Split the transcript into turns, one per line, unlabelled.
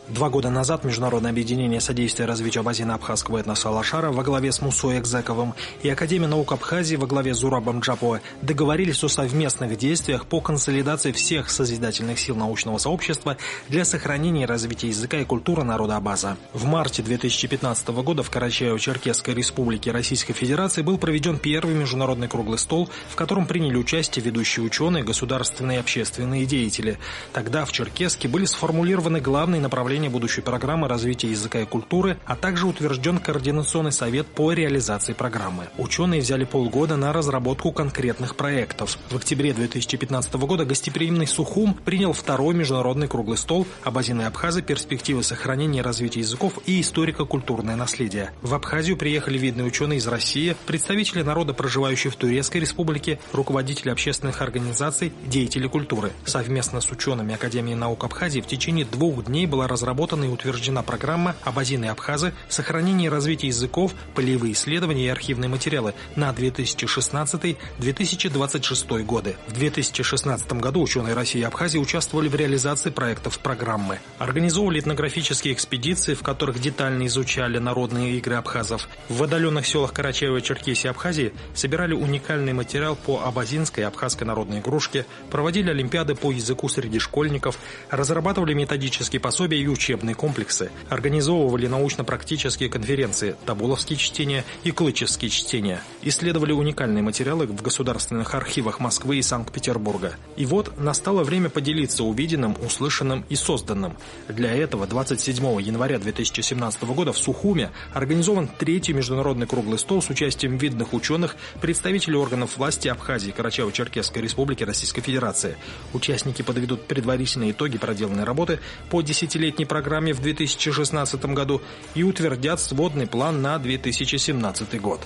2 года назад Международное объединение содействия развитию Абазина абхазского этноса Алашара во главе с Мусой Экзековым и Академия наук Абхазии во главе с Зурабом Джапуа договорились о совместных действиях по консолидации всех созидательных сил научного сообщества для сохранения и развития языка и культуры народа Абаза. В марте 2015 года в Карачаево-Черкесской республике Российской Федерации был проведен первый международный круглый стол, в котором приняли участие ведущие ученые, государственные и общественные деятели. Тогда в Черкесске были сформулированы главные направления будущей программы развития языка и культуры, а также утвержден Координационный совет по реализации программы. Ученые взяли полгода на разработку конкретных проектов. В октябре 2015 года гостеприимный Сухум принял второй международный круглый стол «Абазины и абхазы. Перспективы сохранения и развития языков и историко-культурное наследие». В Абхазию приехали видные ученые из России, представители народа, проживающие в Турецкой республике, руководители общественных организаций, деятели культуры. Совместно с учеными Академии наук Абхазии в течение 2 дней была разработана и утверждена программа «Абазины и абхазы. Сохранение и развитие языков, полевые исследования и архивные материалы» на 2016-2026 годы. В 2016 году ученые России и Абхазии участвовали в реализации проектов программы. Организовывали этнографические экспедиции, в которых детально изучали народные игры абхазов. В отдаленных селах Карачаево-Черкесии и Абхазии собирали уникальный материал по абазинской и абхазской народной игрушке, проводили олимпиады по языку среди школьников, разрабатывали методические пособия и учебные комплексы, организовывали научно-практические конференции «Тоболовские чтения» и «Клычевские чтения», исследовали уникальные материалы в государственных архивах Москвы и Санкт-Петербурга. И вот настало время поделиться увиденным, услышанным и созданным. Для этого 27 января 2017 года в Сухуме организован 3-й международный круглый стол с участием видных ученых, представителей органов власти Абхазии и Карачаево-Черкесской республики Российской Федерации. Участники подведут предварительные итоги проделанной работы по десятилетней программе в 2016 году и утвердят сводный план на 2017 год.